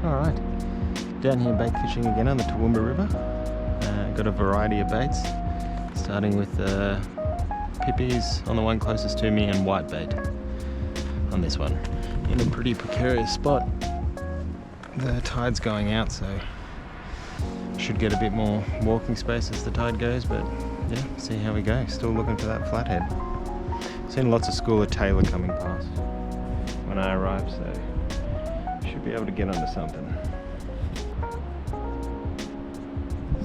Alright, down here bait fishing again on the Toowoomba River. Got a variety of baits, starting with pippies on the one closest to me and whitebait on this one. In a pretty precarious spot. The tide's going out, so should get a bit more walking space as the tide goes, but yeah, see how we go. Still looking for that flathead. Seen lots of school of tailor coming past when I arrived, so should be able to get onto something.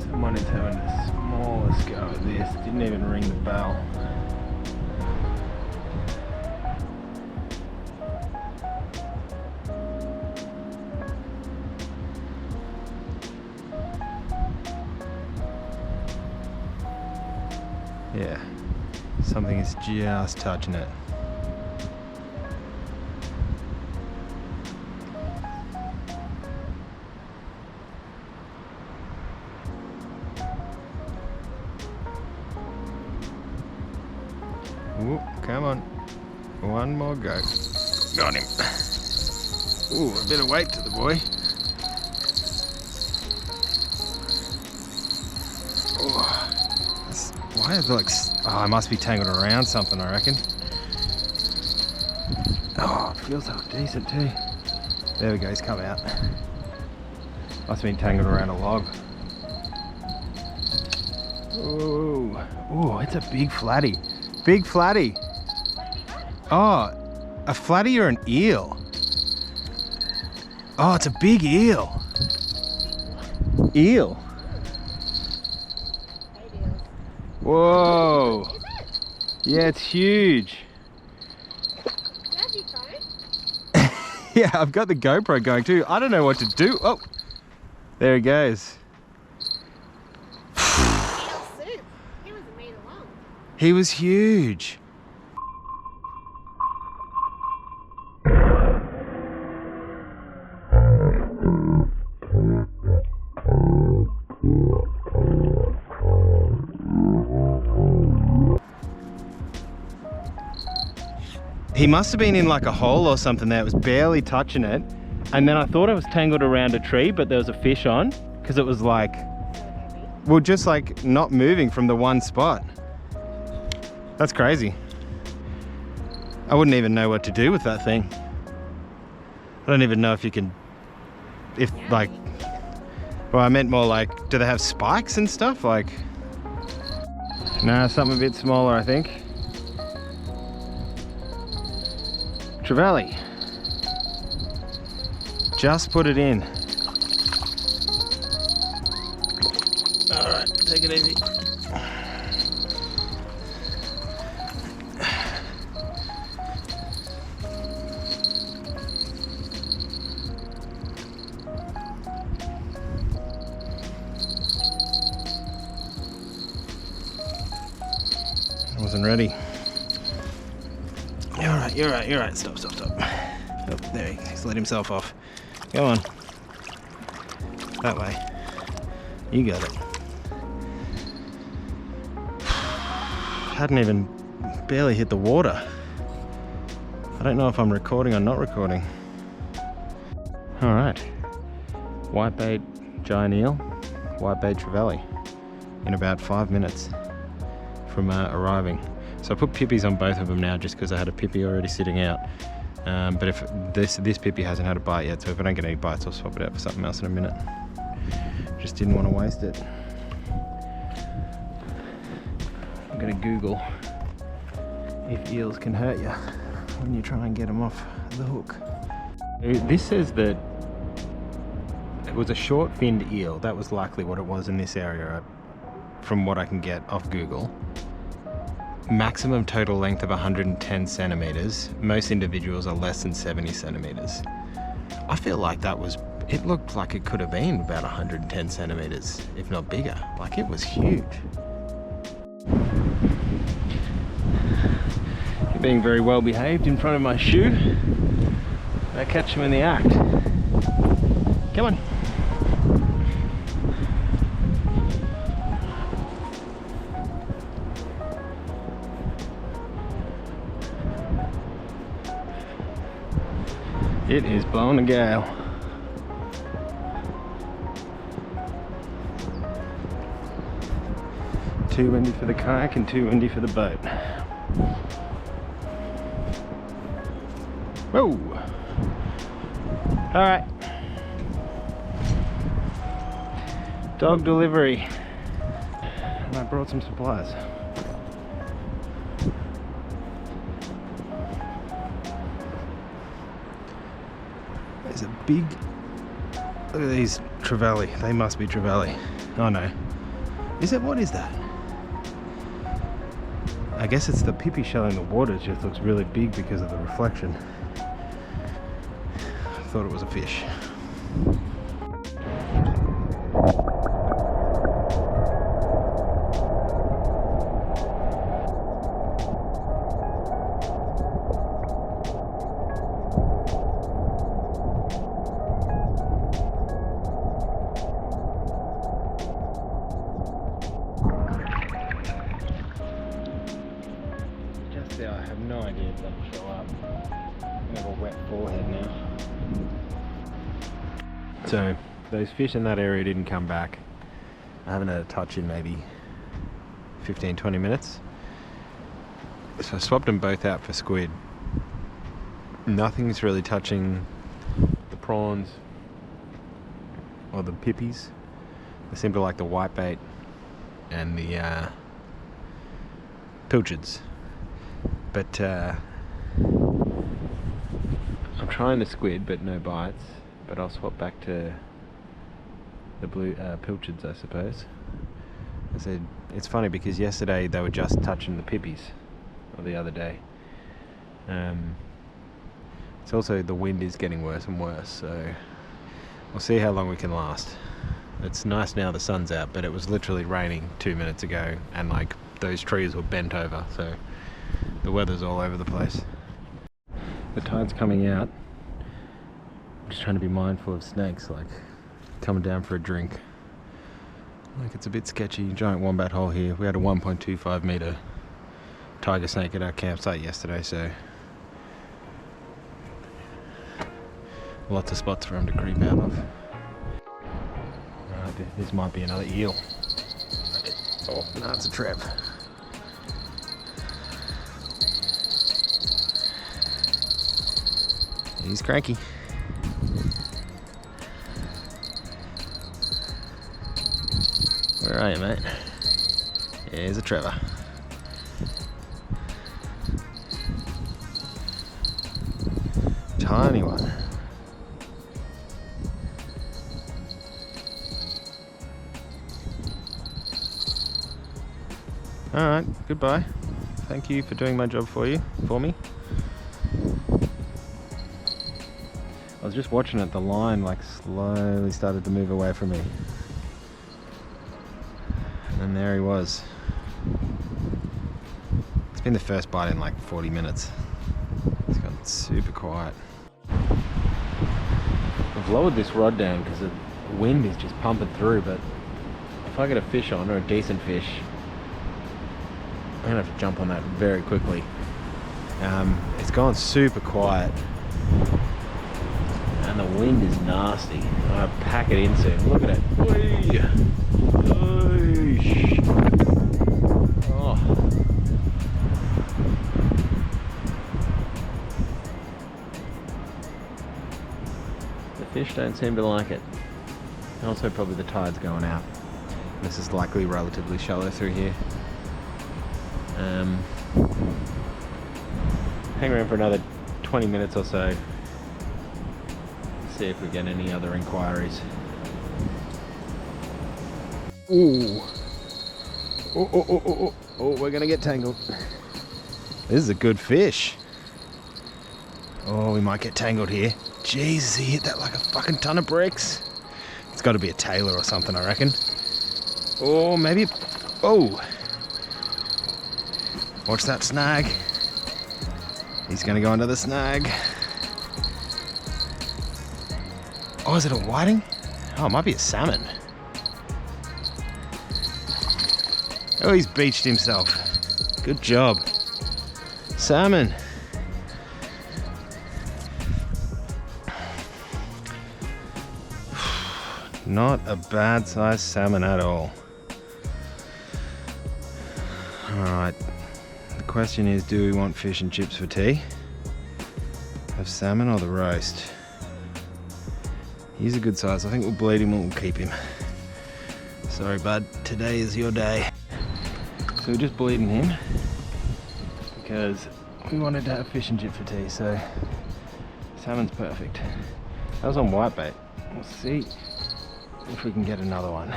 Someone is having the smallest go at this. Didn't even ring the bell. Yeah, something is just touching it. Ooh, come on. One more go. Got him. Ooh, a bit of weight to the boy. Why is it like... Oh, it must be tangled around something, I reckon. Oh, it feels so decent too. There we go, he's come out. Must have been tangled around a log. Ooh, ooh, it's a big flatty. Big flatty. Oh, a flatty or an eel? Oh, it's a big eel. Eel. Whoa! Yeah, it's huge. Yeah, I've got the GoPro going too. I don't know what to do. Oh, there he goes. He was a meter long. He was huge. He must have been in like a hole or something there. It was barely touching it. And then I thought it was tangled around a tree, but there was a fish on, because it was like, well, just like not moving from the one spot. That's crazy. I wouldn't even know what to do with that thing. I don't even know if you can, if like, well, I meant more like, do they have spikes and stuff? Like, nah, something a bit smaller, I think. Trevally. Just put it in. Alright, take it easy. I wasn't ready. You're right. Stop. Oh, there he's let himself off. Go on. That way. You got it. Hadn't even barely hit the water. I don't know if I'm recording or not recording. Alright. Whitebait giant eel, whitebait trevally in about 5 minutes from arriving. So I put pippies on both of them now just because I had a pippy already sitting out. But if this pippy hasn't had a bite yet, so if I don't get any bites, I'll swap it out for something else in a minute. Just didn't want to waste it. I'm gonna Google if eels can hurt you when you try and get them off the hook. This says that it was a short-finned eel. That was likely what it was in this area, from what I can get off Google. Maximum total length of 110 centimeters. Most individuals are less than 70 centimeters. I feel like that was, it looked like it could have been about 110 centimeters, if not bigger. Like, it was huge. You're being very well behaved in front of my shoe. I catch him in the act. Come on. It is blowing a gale. Too windy for the kayak and too windy for the boat. Whoa! Alright. Dog delivery. And I brought some supplies. There's a big... Look at these Trevally. They must be Trevally. Oh no. Is it? What is that? I guess it's the pippy shell in the water. It just looks really big because of the reflection. I thought it was a fish. I have no idea if that'll show up. I have a wet forehead now. So those fish in that area didn't come back. I haven't had a touch in maybe 15-20 minutes. So I swapped them both out for squid. Nothing's really touching the prawns or the pippies. They seem to like the whitebait and the pilchards. But I'm trying the squid, but no bites. But I'll swap back to the blue pilchards, I suppose. I said it's funny because yesterday they were just touching the pippies, or the other day. It's also the wind is getting worse and worse, so we'll see how long we can last. It's nice now the sun's out, but it was literally raining 2 minutes ago, and like those trees were bent over, so the weather's all over the place. The tide's coming out. I'm just trying to be mindful of snakes, like coming down for a drink. Like it's a bit sketchy. Giant wombat hole here. We had a 1.25 meter tiger snake at our campsite yesterday, so lots of spots for him to creep out of. Alright, this might be another eel. Oh, no, it's a Trev. He's cranky. Where are you, mate? Here's a Trevor. Tiny one. Alright, goodbye. Thank you for doing my job for me. I was just watching it, the line like slowly started to move away from me. And there he was. It's been the first bite in like 40 minutes. It's gone super quiet. I've lowered this rod down because the wind is just pumping through, but if I get a fish on, or a decent fish, I'm gonna have to jump on that very quickly. It's gone super quiet. And the wind is nasty. I'm gonna pack it in soon. Look at it. Whee! Oh. The fish don't seem to like it. Also probably the tide's going out. This is likely relatively shallow through here. Hang around for another 20 minutes or so. See if we get any other inquiries. Ooh. Oh, we're gonna get tangled. This is a good fish. Oh, we might get tangled here. Jesus, he hit that like a fucking ton of bricks. It's gotta be a tailor or something, I reckon. Oh, maybe. Oh. Watch that snag. He's gonna go under the snag. Oh, is it a whiting? Oh, it might be a salmon. Oh, he's beached himself. Good job. Salmon. Not a bad sized salmon at all. Alright, the question is, do we want fish and chips for tea? Have salmon or the roast? He's a good size. I think we'll bleed him or we'll keep him. Sorry bud, today is your day. So we're just bleeding him because we wanted to have fish and chip for tea, so salmon's perfect. That was on whitebait. We'll see if we can get another one.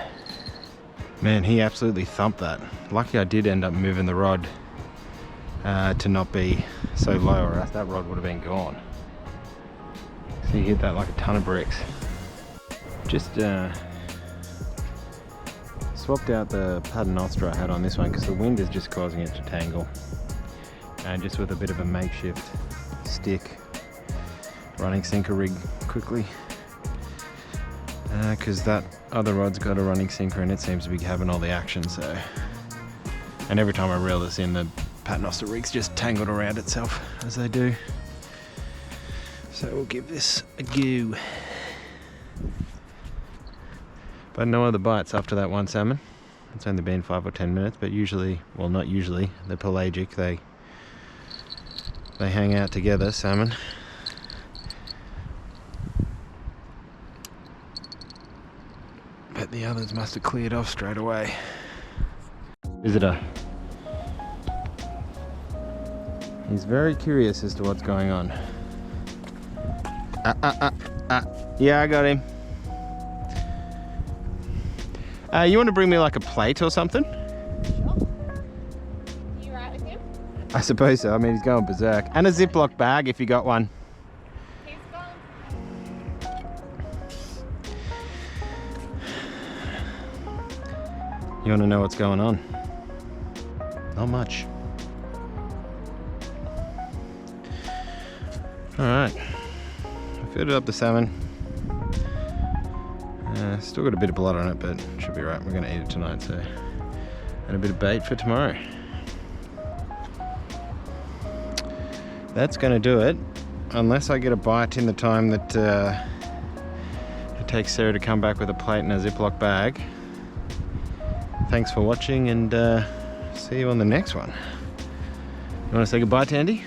Man, he absolutely thumped that. Lucky I did end up moving the rod to not be so low, or else that rod would have been gone. So he hit that like a ton of bricks. Just swapped out the paternoster I had on this one because the wind is just causing it to tangle. And just with a bit of a makeshift stick, running sinker rig quickly. Because that other rod's got a running sinker and it seems to be having all the action, so. And every time I reel this in, the paternoster rig's just tangled around itself, as they do. So we'll give this a go. But no other bites after that one salmon. It's only been 5 or 10 minutes, but usually, well not usually, they're pelagic, they hang out together, salmon. But the others must have cleared off straight away. Visitor. He's very curious as to what's going on. Yeah, I got him. You want to bring me like a plate or something? Sure. You right with him? I suppose so. I mean, he's going berserk. And a Ziploc bag if you got one. He's gone. You want to know what's going on? Not much. Alright. I filled up the salmon. Still got a bit of blood on it, but should be right. We're going to eat it tonight, so. And a bit of bait for tomorrow. That's going to do it. Unless I get a bite in the time that it takes Sarah to come back with a plate and a Ziploc bag. Thanks for watching, and see you on the next one. You want to say goodbye to Andy?